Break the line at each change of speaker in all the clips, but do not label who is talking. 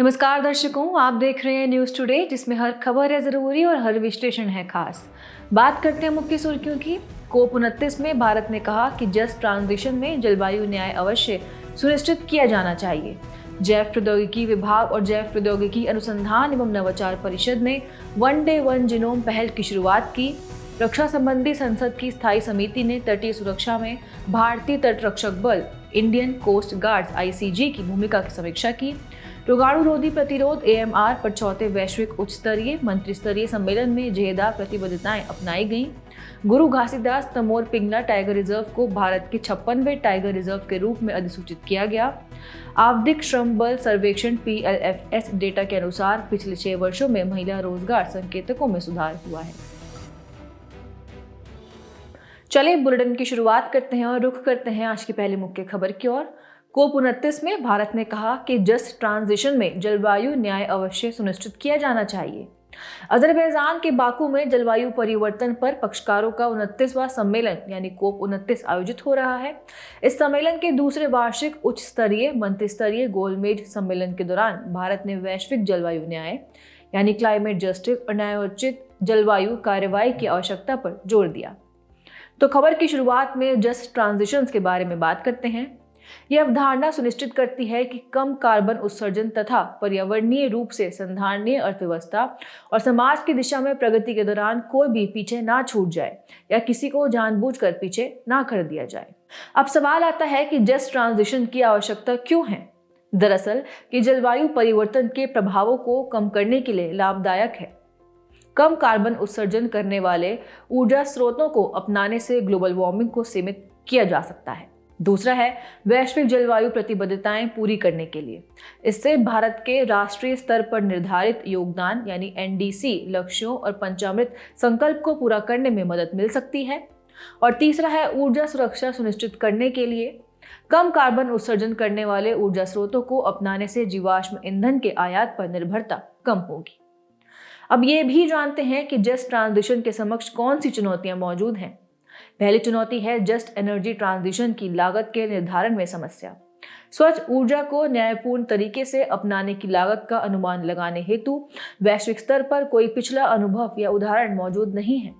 नमस्कार दर्शकों, आप देख रहे हैं न्यूज़ टुडे, जिसमें हर खबर है ज़रूरी और हर विश्लेषण है खास। बात करते हैं मुख्य सुर्खियों की। COP29 में भारत ने कहा कि जस्ट ट्रांजिशन में जलवायु न्याय अवश्य सुनिश्चित किया जाना चाहिए। जैव प्रौद्योगिकी विभाग और जैव प्रौद्योगिकी अनुसंधान एवं नवाचार परिषद ने वन डे वन जीनोम पहल की शुरुआत की। रक्षा संबंधी संसद की स्थायी समिति ने तटीय सुरक्षा में भारतीय तटरक्षक बल इंडियन कोस्ट गार्ड्स ICG की भूमिका की समीक्षा की। रोगाणु रोधी प्रतिरोध AMR पर चौथे वैश्विक उच्च स्तरीय मंत्री स्तरीय सम्मेलन में जहेदार प्रतिबद्धताएं अपनाई गईं। गुरु घासीदास तमोर पिंगला टाइगर रिजर्व को भारत के 56वें टाइगर रिजर्व के रूप में अधिसूचित किया गया। आवधिक श्रम बल सर्वेक्षण PLFS डेटा के अनुसार पिछले 6 वर्षों में महिला रोजगार संकेतकों में सुधार हुआ है। चलिए बुलेटिन की शुरुआत करते हैं और रुख करते हैं आज की पहली मुख्य खबर की ओर। COP29 में भारत ने कहा कि जस्ट ट्रांजिशन में जलवायु न्याय अवश्य सुनिश्चित किया जाना चाहिए। अजरबैजान के बाकू में जलवायु परिवर्तन पर पक्षकारों का 29वां सम्मेलन यानी COP29 आयोजित हो रहा है। इस सम्मेलन के दूसरे वार्षिक उच्च स्तरीय मंत्री स्तरीय गोलमेज सम्मेलन के दौरान भारत ने वैश्विक जलवायु न्याय यानी क्लाइमेट जस्टिस और न्यायोचित जलवायु कार्रवाई की आवश्यकता पर जोर दिया। तो खबर की शुरुआत में जस्ट ट्रांजिशंस के बारे में बात करते हैं। यह अवधारणा सुनिश्चित करती है कि कम कार्बन उत्सर्जन तथा पर्यावरणीय रूप से संधारणीय अर्थव्यवस्था और समाज की दिशा में प्रगति के दौरान कोई भी पीछे ना छूट जाए या किसी को जानबूझकर पीछे ना कर दिया जाए। अब सवाल आता है कि जस्ट ट्रांजिशन की आवश्यकता क्यों है। दरअसल कि जलवायु परिवर्तन के प्रभावों को कम करने के लिए लाभदायक है। कम कार्बन उत्सर्जन करने वाले ऊर्जा स्रोतों को अपनाने से ग्लोबल वार्मिंग को सीमित किया जा सकता है। दूसरा है वैश्विक जलवायु प्रतिबद्धताएं पूरी करने के लिए। इससे भारत के राष्ट्रीय स्तर पर निर्धारित योगदान यानी NDC लक्ष्यों और पंचामृत संकल्प को पूरा करने में मदद मिल सकती है। और तीसरा है ऊर्जा सुरक्षा सुनिश्चित करने के लिए। कम कार्बन उत्सर्जन करने वाले ऊर्जा स्रोतों को अपनाने से जीवाश्म ईंधन के आयात पर निर्भरता कम होगी। अब ये भी जानते हैं कि जस्ट ट्रांजिशन के समक्ष कौन सी चुनौतियां मौजूद हैं। पहली चुनौती है जस्ट एनर्जी ट्रांजिशन की लागत के निर्धारण में समस्या। स्वच्छ ऊर्जा को न्यायपूर्ण तरीके से अपनाने की लागत का अनुमान लगाने हेतु वैश्विक स्तर पर कोई पिछला अनुभव या उदाहरण मौजूद नहीं है।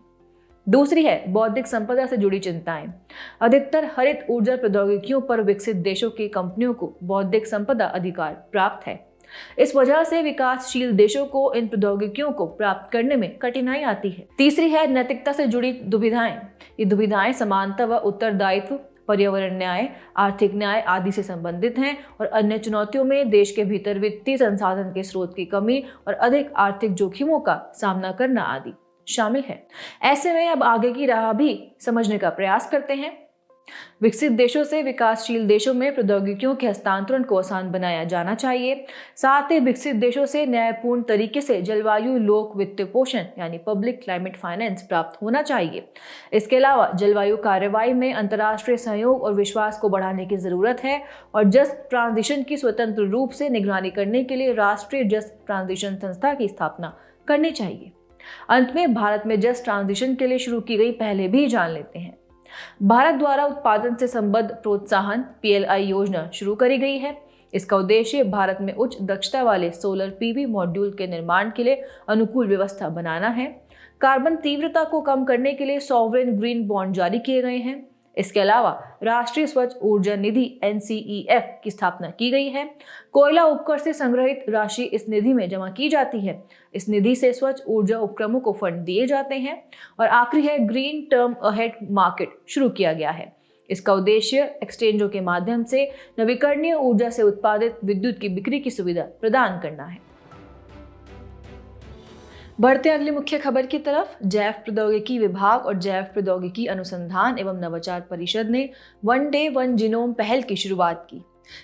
दूसरी है बौद्धिक संपदा से जुड़ी चिंताएं। अधिकतर हरित ऊर्जा प्रौद्योगिकियों पर विकसित देशों की कंपनियों को बौद्धिक संपदा अधिकार प्राप्त है। इस वजह से विकासशील देशों को इन प्रौद्योगिकियों को प्राप्त करने में कठिनाई आती है। तीसरी है नैतिकता से जुड़ी दुविधाएं। ये दुविधाएं समानता व उत्तरदायित्व, पर्यावरण न्याय, आर्थिक न्याय आदि से संबंधित हैं और अन्य चुनौतियों में देश के भीतर वित्तीय संसाधन के स्रोत की कमी और अधिक आर्थिक जोखिमों का सामना करना आदि शामिल है। ऐसे में अब आगे की राह भी समझने का प्रयास करते हैं। विकसित देशों से विकासशील देशों में प्रौद्योगिकियों के हस्तांतरण को आसान बनाया जाना चाहिए। साथ ही विकसित देशों से न्यायपूर्ण तरीके से जलवायु लोक वित्त पोषण यानी पब्लिक क्लाइमेट फाइनेंस प्राप्त होना चाहिए। इसके अलावा जलवायु कार्रवाई में अंतर्राष्ट्रीय सहयोग और विश्वास को बढ़ाने की जरूरत है और जस्ट ट्रांजिशन की स्वतंत्र रूप से निगरानी करने के लिए राष्ट्रीय जस्ट ट्रांजिशन संस्था की स्थापना करनी चाहिए। अंत में भारत में जस्ट ट्रांजिशन के लिए शुरू की गई पहले भी जान लेते हैं। भारत द्वारा उत्पादन से संबद्ध प्रोत्साहन PLI योजना शुरू करी गई है। इसका उद्देश्य भारत में उच्च दक्षता वाले सोलर PV मॉड्यूल के निर्माण के लिए अनुकूल व्यवस्था बनाना है। कार्बन तीव्रता को कम करने के लिए सॉवरेन ग्रीन बॉन्ड जारी किए गए हैं। इसके अलावा राष्ट्रीय स्वच्छ ऊर्जा निधि NCEF की स्थापना की गई है। कोयला उपकर से संग्रहित राशि इस निधि में जमा की जाती है। इस निधि से स्वच्छ ऊर्जा उपक्रमों को फंड दिए जाते हैं। और आखिरी है ग्रीन टर्म अहेड मार्केट शुरू किया गया है। इसका उद्देश्य एक्सचेंजों के माध्यम से नवीकरणीय ऊर्जा से उत्पादित विद्युत की बिक्री की सुविधा प्रदान करना है। बढ़ते अगली मुख्य खबर की तरफ। जैव प्रौद्योगिकी विभाग और जैव प्रौद्योगिकी अनुसंधान एवं नवाचार परिषद ने वन डे वन जीनोम पहल की शुरुआत की।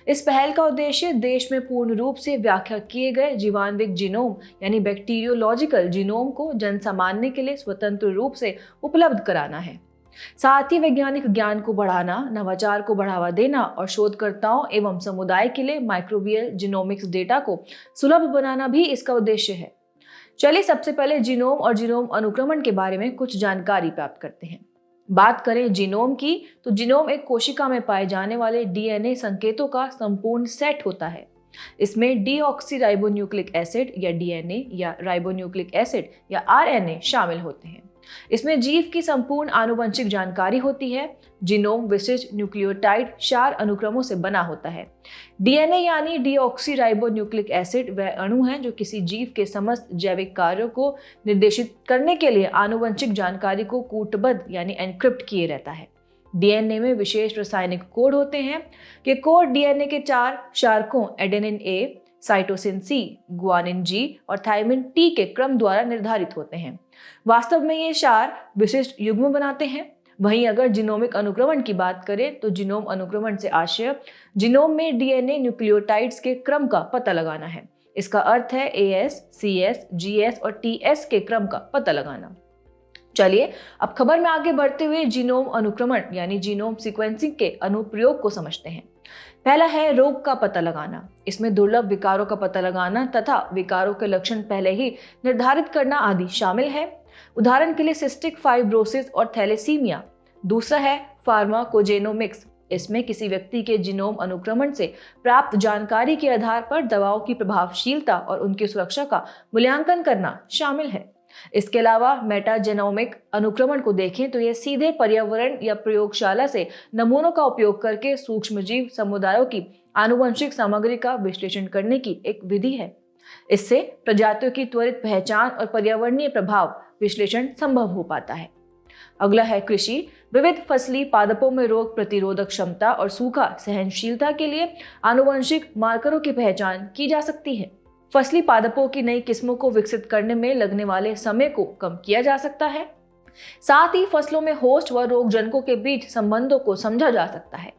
इस पहल का उद्देश्य देश में पूर्ण रूप से व्याख्या किए गए जीवाणुविक जीनोम यानी बैक्टीरियोलॉजिकल जीनोम को जन सामान्य के लिए स्वतंत्र रूप से उपलब्ध कराना है। साथ ही वैज्ञानिक ज्ञान को बढ़ाना, नवाचार को बढ़ावा देना और शोधकर्ताओं एवं समुदाय के लिए माइक्रोबियल जीनोमिक्स डेटा को सुलभ बनाना भी इसका उद्देश्य है। चलिए सबसे पहले जीनोम और जीनोम अनुक्रमण के बारे में कुछ जानकारी प्राप्त करते हैं। बात करें जीनोम की, तो जीनोम एक कोशिका में पाए जाने वाले DNA संकेतों का संपूर्ण सेट होता है। इसमें डीऑक्सीराइबोन्यूक्लिक एसिड या डीएनए या राइबोन्यूक्लिक एसिड या आरएनए शामिल होते हैं। इसमें जीव की संपूर्ण आनुवंशिक जानकारी होती है। जीनोम विशिष्ट न्यूक्लियोटाइड 4 अनुक्रमों से बना होता है। डीएनए यानी डीऑक्सीराइबोन्यूक्लिक एसिड वह अणु है जो किसी जीव के समस्त जैविक कार्यों को निर्देशित करने के लिए आनुवंशिक जानकारी को कूटबद्ध यानी एन्क्रिप्ट किए रहता है। डीएनए में विशेष रासायनिक कोड होते हैं। ये कोड डीएनए के 4 क्षारकों adenine A, cytosine C, guanine G और थायमिन टी के क्रम द्वारा निर्धारित होते हैं। वास्तव में ये क्षार विशिष्ट युग्म बनाते हैं। वहीं अगर जीनोमिक अनुक्रमण की बात करें तो जीनोम अनुक्रमण से आशय जीनोम में डीएनए न्यूक्लियोटाइड्स के क्रम का पता लगाना है। इसका अर्थ है एएस, सीएस, जीएस और टीएस के क्रम का पता लगाना। चलिए अब खबर में आगे बढ़ते हुए जीनोम अनुक्रमण यानी जीनोम सीक्वेंसिंग के अनुप्रयोग को समझते हैं। पहला है रोग का पता लगाना। इसमें दुर्लभ विकारों का पता लगाना तथा विकारों के लक्षण पहले ही निर्धारित करना आदि शामिल है। उदाहरण के लिए सिस्टिक फाइब्रोसिस और थैलेसीमिया। दूसरा है फार्माकोजेनोमिक्स। इसमें किसी व्यक्ति के जीनोम अनुक्रमण से प्राप्त जानकारी के आधार पर दवाओं की प्रभावशीलता और उनकी सुरक्षा का मूल्यांकन करना शामिल है। इसके अलावा मेटाजेनोमिक अनुक्रमण को देखें तो यह सीधे पर्यावरण या प्रयोगशाला से नमूनों का उपयोग करके सूक्ष्मजीव समुदायों की आनुवंशिक सामग्री का विश्लेषण करने की एक विधि है। इससे प्रजातियों की त्वरित पहचान और पर्यावरणीय प्रभाव विश्लेषण संभव हो पाता है। अगला है कृषि। विविध फसली पादपों में रोग प्रतिरोधक क्षमता और सूखा सहनशीलता के लिए आनुवंशिक मार्करों की पहचान की जा सकती है। फसली पादपों की नई किस्मों को विकसित करने में लगने वाले समय को कम किया जा सकता है। साथ ही फसलों में होस्ट व रोगजनकों के बीच संबंधों को समझा जा सकता है।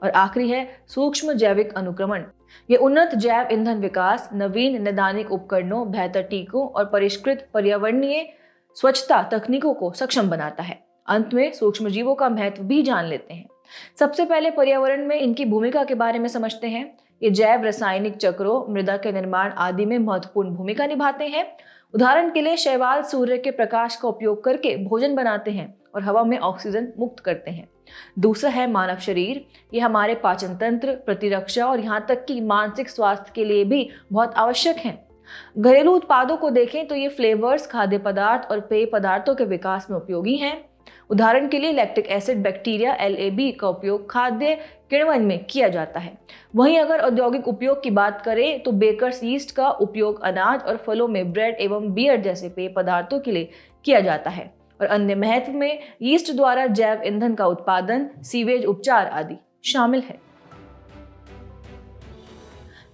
और आखिरी है सूक्ष्म जैविक अनुक्रमण। ये उन्नत जैव ईंधन विकास, नवीन नैदानिक उपकरणों, बेहतर टीकों और परिष्कृत पर्यावरणीय स्वच्छता तकनीकों को सक्षम बनाता है। अंत में सूक्ष्मजीवों का महत्व भी जान लेते हैं। सबसे पहले पर्यावरण में इनकी भूमिका के बारे में समझते हैं। ये जैव रासायनिक चक्रों, मृदा के निर्माण आदि में महत्वपूर्ण भूमिका निभाते हैं। उदाहरण के लिए शैवाल सूर्य के प्रकाश का उपयोग करके भोजन बनाते हैं और हवा में ऑक्सीजन मुक्त करते हैं। दूसरा है मानव शरीर। ये हमारे पाचन तंत्र, प्रतिरक्षा और यहाँ तक कि मानसिक स्वास्थ्य के लिए भी बहुत आवश्यक हैं। घरेलू उत्पादों को देखें तो ये फ्लेवर्स, खाद्य पदार्थ और पेय पदार्थों के विकास में उपयोगी हैं। उदाहरण के लिए लैक्टिक एसिड बैक्टीरिया LAB का उपयोग खाद्य किण्वन में किया जाता है। वहीं अगर औद्योगिक उपयोग की बात करें तो बेकर्स यीस्ट का उपयोग अनाज और फलों में ब्रेड एवं बियर जैसे पेय पदार्थों के लिए किया जाता है। और अन्य महत्व में यीस्ट द्वारा जैव ईंधन का उत्पादन, सीवेज उपचार आदि शामिल है।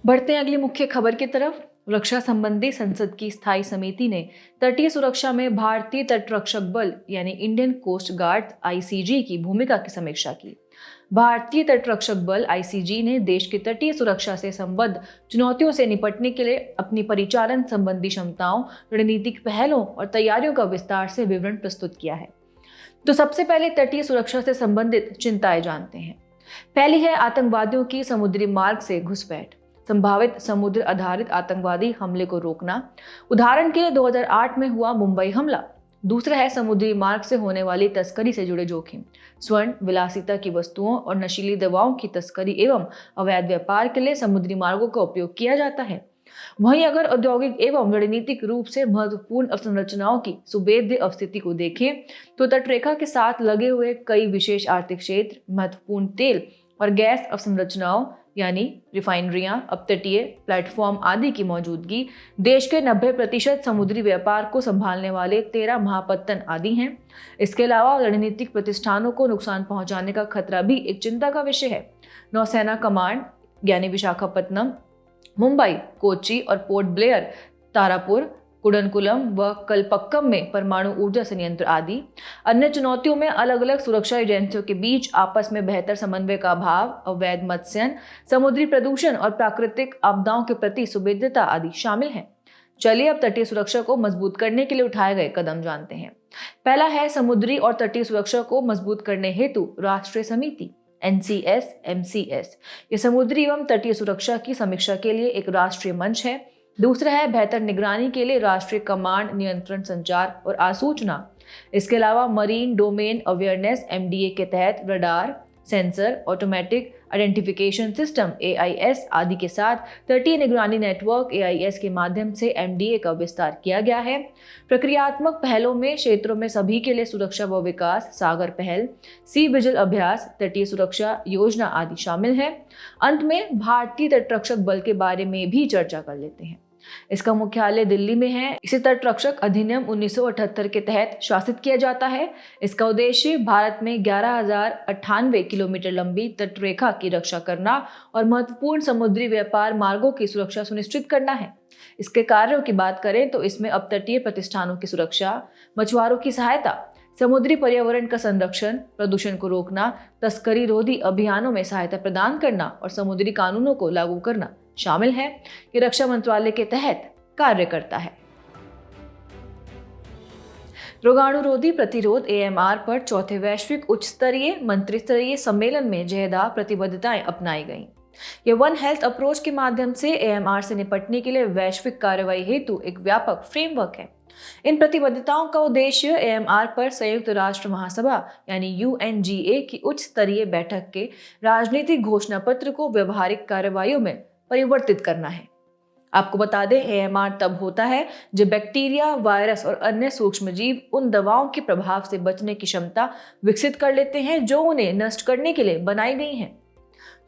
बढ़ते हैं अगली मुख्य खबर की तरफ। रक्षा संबंधी संसद की स्थायी समिति ने तटीय सुरक्षा में भारतीय तटरक्षक बल यानी इंडियन कोस्ट गार्ड ICG की भूमिका की समीक्षा की। भारतीय तटरक्षक बल ICG ने देश की तटीय सुरक्षा से संबद्ध चुनौतियों से निपटने के लिए अपनी परिचालन संबंधी क्षमताओं, रणनीतिक पहलों और तैयारियों का विस्तार से विवरण प्रस्तुत किया है। तो सबसे पहले तटीय सुरक्षा से संबंधित चिंताएं जानते हैं। पहली है आतंकवादियों की समुद्री मार्ग से घुसपैठ। संभावित समुद्र आधारित आतंकवादी हमले को रोकना। उदाहरण के लिए 2008 में हुआ मुंबई हमला। दूसरा है समुद्री मार्ग से होने वाली तस्करी से जुड़े जोखिम। स्वर्ण, विलासिता की वस्तुओं और नशीली दवाओं की तस्करी एवं अवैध व्यापार के लिए समुद्री मार्गों का उपयोग किया जाता है। वहीं अगर औद्योगिक एवं रणनीतिक रूप से महत्वपूर्ण अवसंरचनाओं की सुभेद्य अवस्थिति को देखें तो तटरेखा के साथ लगे हुए कई विशेष आर्थिक क्षेत्र, महत्वपूर्ण तेल और गैस अवसंरचनाओं यानी रिफाइनरियां, अपतटीय प्लेटफॉर्म आदि की मौजूदगी, देश के 90% समुद्री व्यापार को संभालने वाले 13 महापत्तन आदि हैं। इसके अलावा रणनीतिक प्रतिष्ठानों को नुकसान पहुंचाने का खतरा भी एक चिंता का विषय है। नौसेना कमांड यानी विशाखापत्तनम, मुंबई, कोच्चि और पोर्ट ब्लेयर, तारापुर, कुडनकुलम व कलपक्कम में परमाणु ऊर्जा संयंत्र आदि। अन्य चुनौतियों में अलग अलग सुरक्षा एजेंसियों के बीच आपस में बेहतर समन्वय का अभाव, अवैध मत्स्यन, समुद्री प्रदूषण और प्राकृतिक आपदाओं के प्रति सुभेद्यता आदि शामिल हैं। चलिए अब तटीय सुरक्षा को मजबूत करने के लिए उठाए गए कदम जानते हैं। पहला है समुद्री और तटीय सुरक्षा को मजबूत करने हेतु राष्ट्रीय समिति NCS-MCS। ये समुद्री एवं तटीय सुरक्षा की समीक्षा के लिए एक राष्ट्रीय मंच है। दूसरा है बेहतर निगरानी के लिए राष्ट्रीय कमांड, नियंत्रण, संचार और आसूचना। इसके अलावा मरीन डोमेन अवेयरनेस MDA के तहत radar, sensor, automatic identification system AIS आदि के साथ तटीय निगरानी नेटवर्क AIS के माध्यम से MDA का विस्तार किया गया है। प्रक्रियात्मक पहलों में क्षेत्रों में सभी के लिए सुरक्षा व विकास, सागर पहल, सी विजिल अभ्यास, तटीय सुरक्षा योजना आदि शामिल है। अंत में भारतीय तटरक्षक बल के बारे में भी चर्चा कर लेते हैं। इसका मुख्यालय दिल्ली में है। इसे तटरक्षक अधिनियम 1978 के तहत शासित किया जाता है। इसका उद्देश्य भारत में 11,098 किलोमीटर लंबी तटरेखा की रक्षा करना और महत्वपूर्ण समुद्री व्यापार मार्गों की सुरक्षा सुनिश्चित करना है। इसके कार्यों की बात करें तो इसमें अपतटीय प्रतिष्ठानों की सुरक्षा, मछुआरों की सहायता, समुद्री पर्यावरण का संरक्षण, प्रदूषण को रोकना, तस्करी रोधी अभियानों में सहायता प्रदान करना और समुद्री कानूनों को लागू करना शामिल है। कि रक्षा मंत्रालय के तहत कार्य करता है। रोगाणुरोधी प्रतिरोध AMR पर चौथे वैश्विक उच्च स्तरीय मंत्रिस्तरीय सम्मेलन में जहेदा प्रतिबद्धताएं अपनाई गईं। ये वन हेल्थ अप्रोच के माध्यम से AMR से निपटने के लिए वैश्विक कार्रवाई हेतु एक व्यापक फ्रेमवर्क है। इन प्रतिबद्धताओं का उद्देश्य AMR पर संयुक्त राष्ट्र महासभा यानी UNGA की उच्च स्तरीय बैठक के राजनीतिक घोषणा पत्र को व्यवहारिक कार्रवाइयों में परिवर्तित करना है। आपको बता दें, AMR तब होता है जब बैक्टीरिया, वायरस और अन्य सूक्ष्मजीव उन दवाओं के प्रभाव से बचने की क्षमता विकसित कर लेते हैं जो उन्हें नष्ट करने के लिए बनाई गई हैं।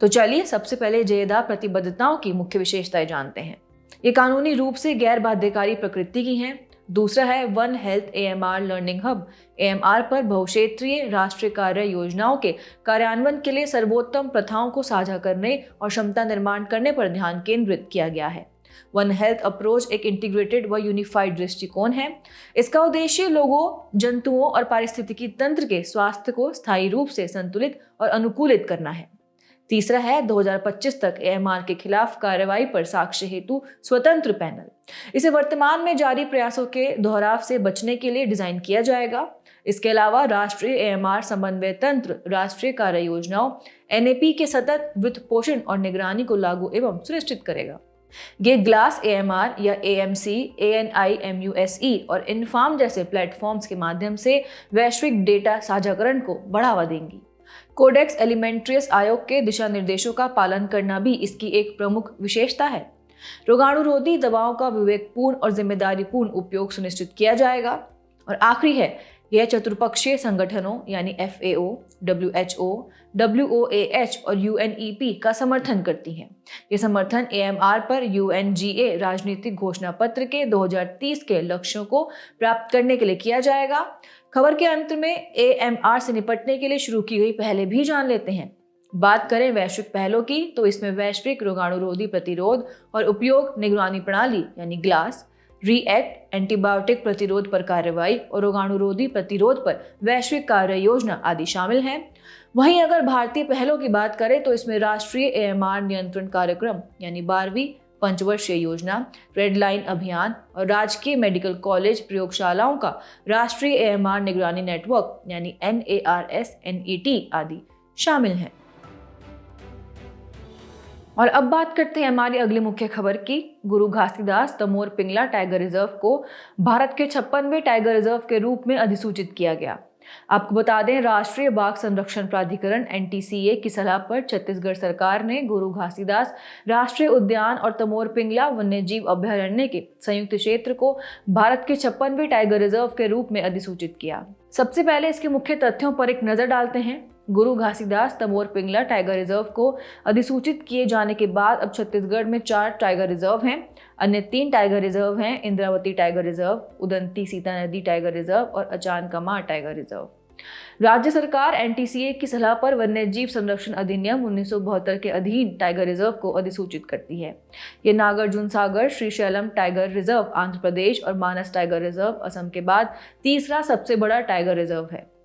तो चलिए सबसे पहले जहेदा प्रतिबद्धताओं की मुख्य विशेषताएं जानते हैं। ये कानूनी रूप से गैर बाध्यकारी प्रकृति की हैं। दूसरा है one health AMR learning hub. AMR पर बहुक्षेत्रीय राष्ट्रीय कार्य योजनाओं के कार्यान्वयन के लिए सर्वोत्तम प्रथाओं को साझा करने और क्षमता निर्माण करने पर ध्यान केंद्रित किया गया है। वन हेल्थ अप्रोच एक इंटीग्रेटेड व यूनिफाइड दृष्टिकोण है। इसका उद्देश्य लोगों, जंतुओं और पारिस्थितिकी तंत्र के स्वास्थ्य को स्थायी रूप से संतुलित और अनुकूलित करना है। तीसरा है 2025 तक AMR के खिलाफ कार्रवाई पर साक्ष्य हेतु स्वतंत्र पैनल। इसे वर्तमान में जारी प्रयासों के दोहराव से बचने के लिए डिजाइन किया जाएगा। इसके अलावा राष्ट्रीय AMR समन्वय तंत्र राष्ट्रीय कार्य योजनाओं NAP के सतत वित्त पोषण और निगरानी को लागू एवं सुनिश्चित करेगा। ये ग्लास AMR या AMC, ANIMUSE और इनफार्म जैसे प्लेटफॉर्म्स के माध्यम से वैश्विक डेटा साझाकरण को बढ़ावा देंगी। कोडेक्स एलिमेंट्रियस आयोग के दिशा निर्देशों का पालन करना भी इसकी एक प्रमुख विशेषता है। रोगाणुरोधी दवाओं का विवेकपूर्ण और जिम्मेदारीपूर्ण उपयोग सुनिश्चित किया जाएगा। और आखिरी है, यह चतुर्पक्षीय संगठनों यानी FAO, WHO, WOAH और UNEP का समर्थन करती हैं। ये समर्थन AMR पर UNGA राजनीतिक घोषणा पत्र के 2030 के लक्ष्यों को प्राप्त करने के लिए किया जाएगा। खबर के अंत में AMR से निपटने के लिए शुरू की गई पहले भी जान लेते हैं। बात करें वैश्विक पहलों की तो इसमें वैश्विक रोगाणुरोधी प्रतिरोध और उपयोग निगरानी प्रणाली यानी ग्लास, REACT एंटीबायोटिक प्रतिरोध पर कार्रवाई और रोगाणुरोधी प्रतिरोध पर वैश्विक कार्य योजना आदि शामिल हैं। वहीं अगर भारतीय पहलों की बात करें तो इसमें राष्ट्रीय AMR नियंत्रण कार्यक्रम यानी 12वीं पंचवर्षीय योजना, रेड लाइन अभियान और राजकीय मेडिकल कॉलेज प्रयोगशालाओं का राष्ट्रीय AMR निगरानी नेटवर्क यानी NARS-NET आदि शामिल हैं। और अब बात करते हैं हमारी अगली मुख्य खबर की। गुरु घासीदास तमोर पिंगला टाइगर रिजर्व को भारत के 56वें टाइगर रिजर्व के रूप में अधिसूचित किया गया। आपको बता दें, राष्ट्रीय बाघ संरक्षण प्राधिकरण NTCA की सलाह पर छत्तीसगढ़ सरकार ने गुरु घासीदास राष्ट्रीय उद्यान और तमोर पिंगला वन्यजीव अभयारण्य के संयुक्त क्षेत्र को भारत के 56वें टाइगर रिजर्व के रूप में अधिसूचित किया। सबसे पहले इसके मुख्य तथ्यों पर एक नजर डालते हैं। गुरु घासीदास तमोर पिंगला टाइगर रिजर्व को अधिसूचित किए जाने के बाद अब छत्तीसगढ़ में 4 टाइगर रिजर्व हैं। अन्य 3 टाइगर रिजर्व हैं इंद्रावती टाइगर रिजर्व, उदंती सीता नदी टाइगर रिजर्व और अचान कमार टाइगर रिजर्व। राज्य सरकार NTCA की सलाह पर वन्यजीव संरक्षण अधिनियम 1972 के अधीन टाइगर रिजर्व को अधिसूचित करती है। ये नागार्जुन सागर श्रीशैलम टाइगर रिजर्व आंध्र प्रदेश और मानस टाइगर रिजर्व असम के बाद तीसरा सबसे बड़ा टाइगर रिजर्व है।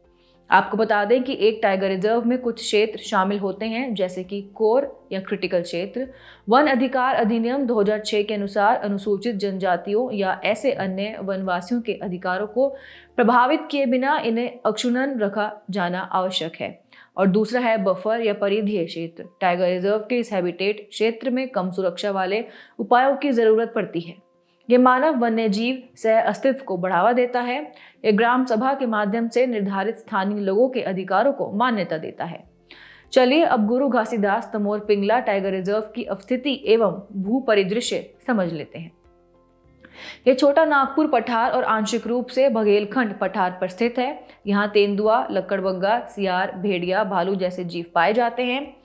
आपको बता दें कि एक टाइगर रिजर्व में कुछ क्षेत्र शामिल होते हैं जैसे कि कोर या क्रिटिकल क्षेत्र। वन अधिकार अधिनियम 2006 के अनुसार अनुसूचित जनजातियों या ऐसे अन्य वनवासियों के अधिकारों को प्रभावित किए बिना इन्हें अक्षुण्ण रखा जाना आवश्यक है। और दूसरा है बफर या परिधीय क्षेत्र। टाइगर रिजर्व के इस हैबिटेट क्षेत्र में कम सुरक्षा वाले उपायों की जरूरत पड़ती है। ये मानव वन्यजीव सह अस्तित्व को बढ़ावा देता है। ये ग्राम सभा के माध्यम से निर्धारित स्थानीय लोगों के अधिकारों को मान्यता देता है। चलिए अब गुरु घासीदास तमोर पिंगला टाइगर रिजर्व की अवस्थिति एवं भू परिदृश्य समझ लेते हैं। यह छोटा नागपुर पठार और आंशिक रूप से बघेलखंड पठार पर स्थित है। यहाँ तेंदुआ, लक्कड़बग्गा, सियार, भेड़िया, भालू जैसे जीव पाए जाते हैं।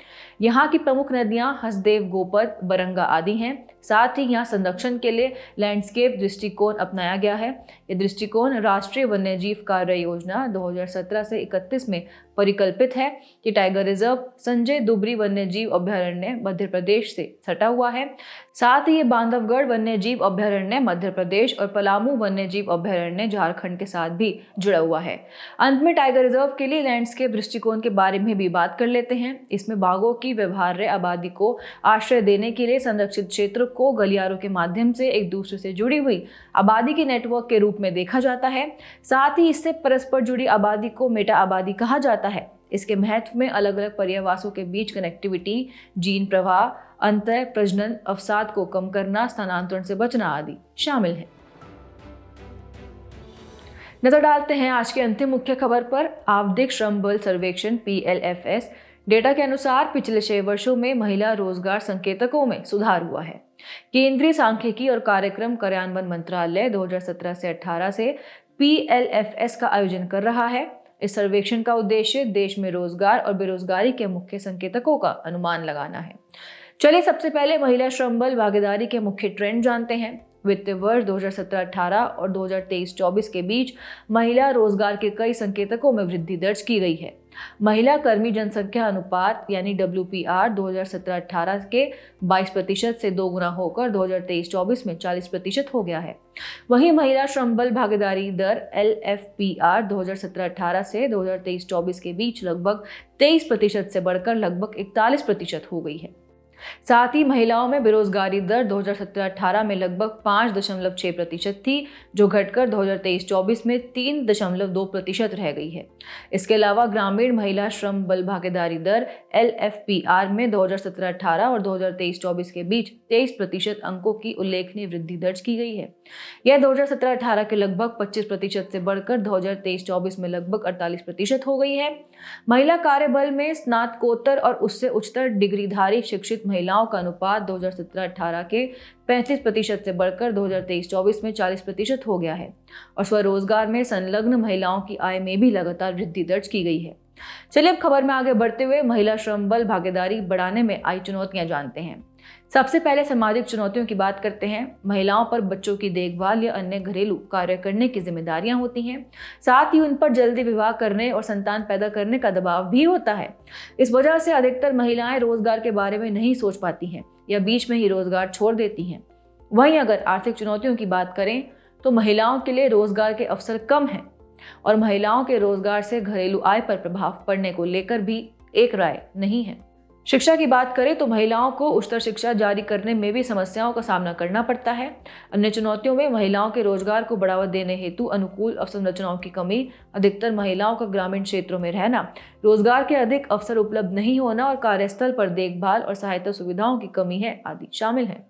यहाँ की प्रमुख नदियां हसदेव, गोपद, बरंगा आदि हैं। साथ ही यहाँ संरक्षण के लिए लैंडस्केप दृष्टिकोण अपनाया गया है। यह दृष्टिकोण राष्ट्रीय वन्यजीव कार्य योजना 2017 से 31 में परिकल्पित है। ये टाइगर रिजर्व संजय दुबरी वन्यजीव अभयारण्य मध्य प्रदेश से सटा हुआ है। साथ ही ये बांधवगढ़ वन्यजीव अभयारण्य मध्य प्रदेश और पलामू वन्यजीव अभयारण्य झारखंड के साथ भी जुड़ा हुआ है। अंत में टाइगर रिजर्व के लिए लैंडस्केप दृष्टिकोण के बारे में भी बात कर लेते हैं। इसमें बाघों की व्यवहार्य आबादी को आश्रय देने के लिए संरक्षित क्षेत्र को गलियारों के माध्यम से एक दूसरे से जुड़ी हुई आबादी के नेटवर्क के रूप में देखा जाता है। साथ ही इससे परस्पर जुड़ी आबादी को मेटा आबादी कहा जाता है। इसके महत्व में अलग अलग पर्यावासों के बीच कनेक्टिविटी, जीन प्रवाह, अंतर प्रजनन, अवसाद को कम करना, स्थानांतरण से बचना आदि शामिल है। नजर डालते हैं आज के अंतिम मुख्य खबर पर। आवधिक श्रम बल सर्वेक्षण PLFS डेटा के अनुसार पिछले 6 वर्षों में महिला रोजगार संकेतकों में सुधार हुआ है। केंद्रीय सांख्यिकी और कार्यक्रम कार्यान्वयन मंत्रालय 2017 से 18 से PLFS का आयोजन कर रहा है। इस सर्वेक्षण का उद्देश्य देश में रोजगार और बेरोजगारी के मुख्य संकेतकों का अनुमान लगाना है। चलिए सबसे पहले महिला श्रम बल भागीदारी के मुख्य ट्रेंड जानते हैं। वित्तीय वर्ष 2017-18 और 2023-24 के बीच महिला रोजगार के कई संकेतकों में वृद्धि दर्ज की गई है। महिला कर्मी जनसंख्या अनुपात यानी WPR 2017-18 के 22% से 2 गुना होकर 2023-24 में 40% हो गया है। वहीं महिला श्रम बल भागीदारी दर LFPR 2017-18 से 2023-24 के बीच लगभग 23% से बढ़कर लगभग 41% हो गई है। साथ ही महिलाओं में बेरोजगारी दर 2017-18 में लगभग 5.6% थी, जो घटकर 2023-24 में 3.2% रह गई है। इसके अलावा ग्रामीण महिला श्रम बल भागीदारी दर LFPR में 2017-18 और 2023-24 के बीच 23% अंकों की उल्लेखनीय वृद्धि दर्ज की गई है। यह 2017-18 के लगभग 25% से बढ़कर 2023-24 में लगभग 48% हो गई है। महिला कार्यबल में स्नातकोत्तर और उससे उच्चतर डिग्रीधारी शिक्षित महिलाओं का अनुपात 2017-18 के 35% से बढ़कर 2023-24 में 40% हो गया है और स्वरोजगार में संलग्न महिलाओं की आय में भी लगातार वृद्धि दर्ज की गई है। चलिए अब खबर में आगे बढ़ते हुए महिला श्रम बल भागीदारी बढ़ाने में आई चुनौतियां जानते हैं। सबसे पहले सामाजिक चुनौतियों की बात करते हैं। महिलाओं पर बच्चों की देखभाल या अन्य घरेलू कार्य करने की जिम्मेदारियां होती हैं। साथ ही उन पर जल्दी विवाह करने और संतान पैदा करने का दबाव भी होता है। इस वजह से अधिकतर महिलाएं रोजगार के बारे में नहीं सोच पाती हैं या बीच में ही रोजगार छोड़ देती हैं। वहीं अगर आर्थिक चुनौतियों की बात करें तो महिलाओं के लिए रोजगार के अवसर कम हैं और महिलाओं के रोजगार से घरेलू आय पर प्रभाव पड़ने को लेकर भी एक राय नहीं है। शिक्षा की बात करें तो महिलाओं को उच्चतर शिक्षा जारी करने में भी समस्याओं का सामना करना पड़ता है। अन्य चुनौतियों में महिलाओं के रोजगार को बढ़ावा देने हेतु अनुकूल अवसंरचनाओं की कमी, अधिकतर महिलाओं का ग्रामीण क्षेत्रों में रहना, रोजगार के अधिक अवसर उपलब्ध नहीं होना और कार्यस्थल पर देखभाल और सहायता सुविधाओं की कमी है आदि शामिल है।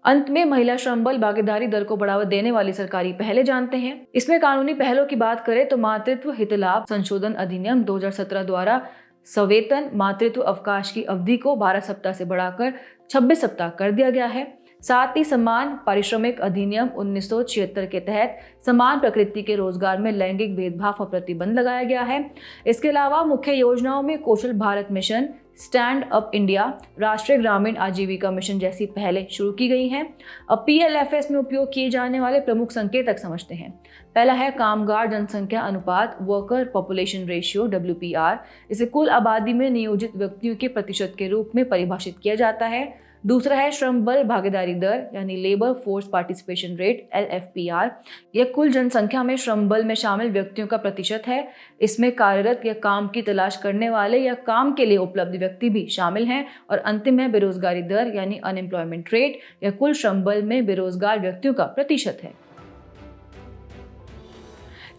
अंत में महिला श्रम बल भागीदारी दर को बढ़ावा देने वाली सरकारी पहलें जानते हैं। इसमें कानूनी पहलों की बात करें तो मातृत्व हित लाभ संशोधन अधिनियम 2017 द्वारा सवेतन मातृत्व अवकाश की अवधि को 12 सप्ताह से बढ़ाकर 26 सप्ताह कर दिया गया है। साथ ही समान पारिश्रमिक अधिनियम 1976 के तहत समान प्रकृति के रोजगार में लैंगिक भेदभाव पर प्रतिबंध लगाया गया है। इसके अलावा मुख्य योजनाओं में Kaushal Bharat mission, stand up India, राष्ट्रीय ग्रामीण आजीविका मिशन जैसी पहलें शुरू की गई हैं। अब PLFS में उपयोग किए जाने वाले प्रमुख संकेतक समझते हैं। पहला है कामगार जनसंख्या अनुपात, वर्कर पॉपुलेशन रेशियो WPR। इसे कुल आबादी में नियोजित व्यक्तियों के प्रतिशत के रूप में परिभाषित किया जाता है। दूसरा है श्रम बल भागीदारी दर यानी labour force participation rate LFPR। यह कुल जनसंख्या में श्रम बल में शामिल व्यक्तियों का प्रतिशत है। इसमें कार्यरत या काम की तलाश करने वाले या काम के लिए उपलब्ध व्यक्ति भी शामिल हैं। और अंतिम है बेरोजगारी दर यानी अनएम्प्लॉयमेंट रेट। यह कुल श्रम बल में बेरोजगार व्यक्तियों का प्रतिशत है।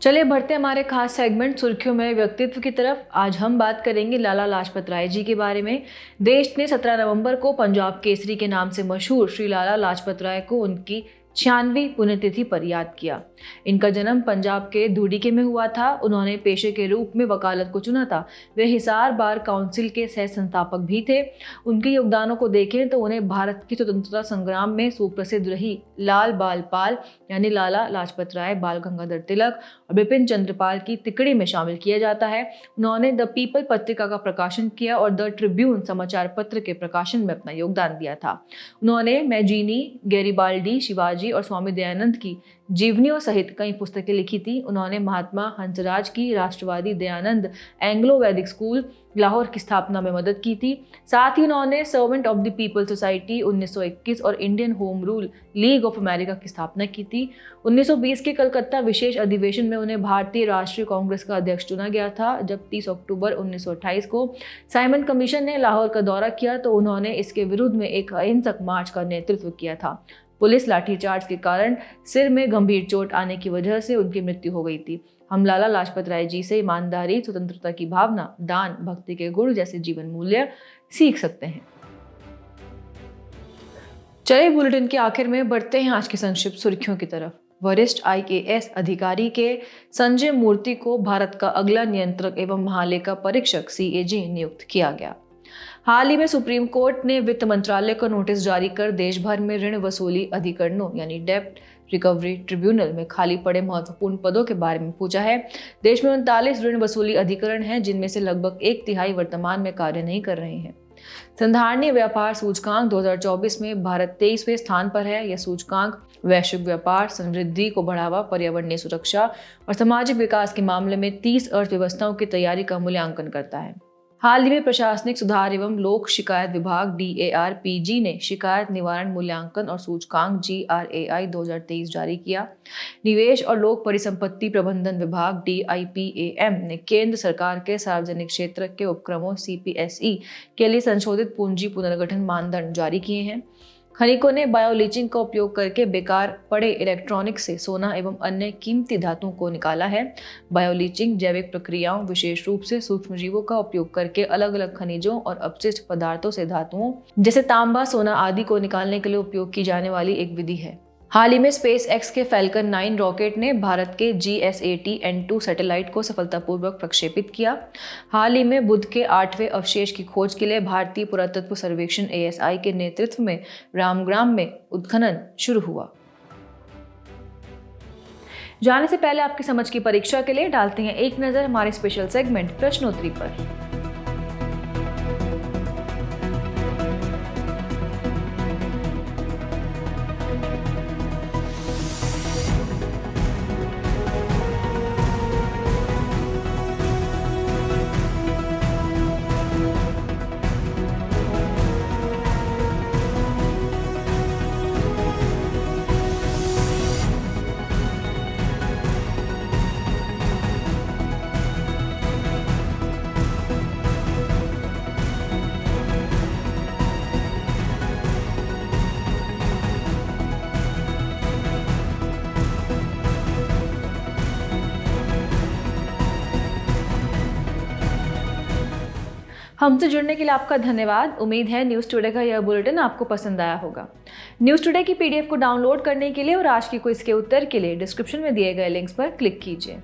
चलिए बढ़ते हमारे खास सेगमेंट सुर्खियों में व्यक्तित्व की तरफ। आज हम बात करेंगे लाला लाजपत राय जी के बारे में। देश ने 17 नवंबर को पंजाब केसरी के नाम से मशहूर श्री लाला लाजपत राय को उनकी 96वीं पुण्यतिथि पर याद किया। इनका जन्म पंजाब के धूड़ीके में हुआ था। उन्होंने पेशे के रूप में वकालत को चुना था। वे हिसार बार काउंसिल के सह संस्थापक भी थे। उनके योगदानों को देखें तो उन्हें भारत की स्वतंत्रता संग्राम में सुप्रसिद्ध रही लाल बाल पाल यानी लाला लाजपत राय, बाल गंगाधर तिलक और बिपिन चंद्र पाल की तिकड़ी में शामिल किया जाता है। उन्होंने द पीपल पत्रिका का प्रकाशन किया और द ट्रिब्यून समाचार पत्र के प्रकाशन में अपना योगदान दिया था। उन्होंने मैजीनी, गैरिबाल्डी, शिवाजी और स्वामी दयानंद की जीवनियों सहित कई पुस्तकें लिखी थी। उन्होंने महात्मा हंसराज की राष्ट्रवादी दयानंद एंग्लो वैदिक स्कूल लाहौर की स्थापना में मदद की थी। साथ ही उन्होंने servant of the people society 1921 और Indian home rule league of America की स्थापना की थी। 1920 के कलकत्ता विशेष अधिवेशन में उन्हें भारतीय राष्ट्रीय कांग्रेस का अध्यक्ष चुना गया था। जब 30 अक्टूबर 1928 को साइमन कमीशन ने लाहौर का दौरा किया तो उन्होंने इसके विरुद्ध में एक अहिंसक मार्च का नेतृत्व किया था। पुलिस लाठीचार्ज के कारण सिर में गंभीर चोट आने की वजह से उनकी मृत्यु हो गई थी। हम लाला लाजपत राय जी से ईमानदारी, स्वतंत्रता की भावना, दान, भक्ति के गुण जैसे जीवन मूल्य सीख सकते हैं। चलिए बुलेटिन के आखिर में बढ़ते हैं आज की संक्षिप्त सुर्खियों की तरफ। वरिष्ठ IAS अधिकारी के संजय मूर्ति को भारत का अगला नियंत्रक एवं महालेखा परीक्षक CAG नियुक्त किया गया। हाल ही में सुप्रीम कोर्ट ने वित्त मंत्रालय को नोटिस जारी कर देश भर में ऋण वसूली अधिकरणों यानी डेप्ट रिकवरी ट्रिब्यूनल में खाली पड़े महत्वपूर्ण पदों के बारे में पूछा है। देश में 39 ऋण वसूली अधिकरण हैं, जिनमें से लगभग 1/3 वर्तमान में कार्य नहीं कर रहे हैं। संधारणीय व्यापार सूचकांक 2024 में भारत 23वें स्थान पर है। यह सूचकांक वैश्विक व्यापार, समृद्धि को बढ़ावा, पर्यावरणीय सुरक्षा और सामाजिक विकास के मामले में 30 अर्थव्यवस्थाओं की तैयारी का मूल्यांकन करता है। हाल ही में प्रशासनिक सुधार एवं लोक शिकायत विभाग DARPG ने शिकायत निवारण मूल्यांकन और सूचकांक GRAI 2023 जारी किया। निवेश और लोक परिसंपत्ति प्रबंधन विभाग DIPAM ने केंद्र सरकार के सार्वजनिक क्षेत्र के उपक्रमों CPSE के लिए संशोधित पूंजी पुनर्गठन मानदंड जारी किए हैं। खनिकों ने बायोलीचिंग का उपयोग करके बेकार पड़े इलेक्ट्रॉनिक्स से सोना एवं अन्य कीमती धातुओं को निकाला है। बायोलीचिंग जैविक प्रक्रियाओं, विशेष रूप से सूक्ष्मजीवों का उपयोग करके अलग अलग खनिजों और अपशिष्ट पदार्थों से धातुओं जैसे तांबा, सोना आदि को निकालने के लिए उपयोग की जाने वाली एक विधि है। हाल ही में SpaceX के Falcon 9 रॉकेट ने भारत के GSAT-N2 सैटेलाइट को सफलतापूर्वक प्रक्षेपित किया। हाल ही में बुध के 8वें अवशेष की खोज के लिए भारतीय पुरातत्व सर्वेक्षण ASI के नेतृत्व में रामग्राम में उत्खनन शुरू हुआ। जाने से पहले आपकी समझ की परीक्षा के लिए डालते हैं एक नजर हमारे स्पेशल सेगमेंट प्रश्नोत्तरी पर। हमसे जुड़ने के लिए आपका धन्यवाद। उम्मीद है न्यूज़ टुडे का यह बुलेटिन आपको पसंद आया होगा। न्यूज़ टुडे की PDF को डाउनलोड करने के लिए और आज की क्विज के उत्तर के लिए डिस्क्रिप्शन में दिए गए लिंक्स पर क्लिक कीजिए।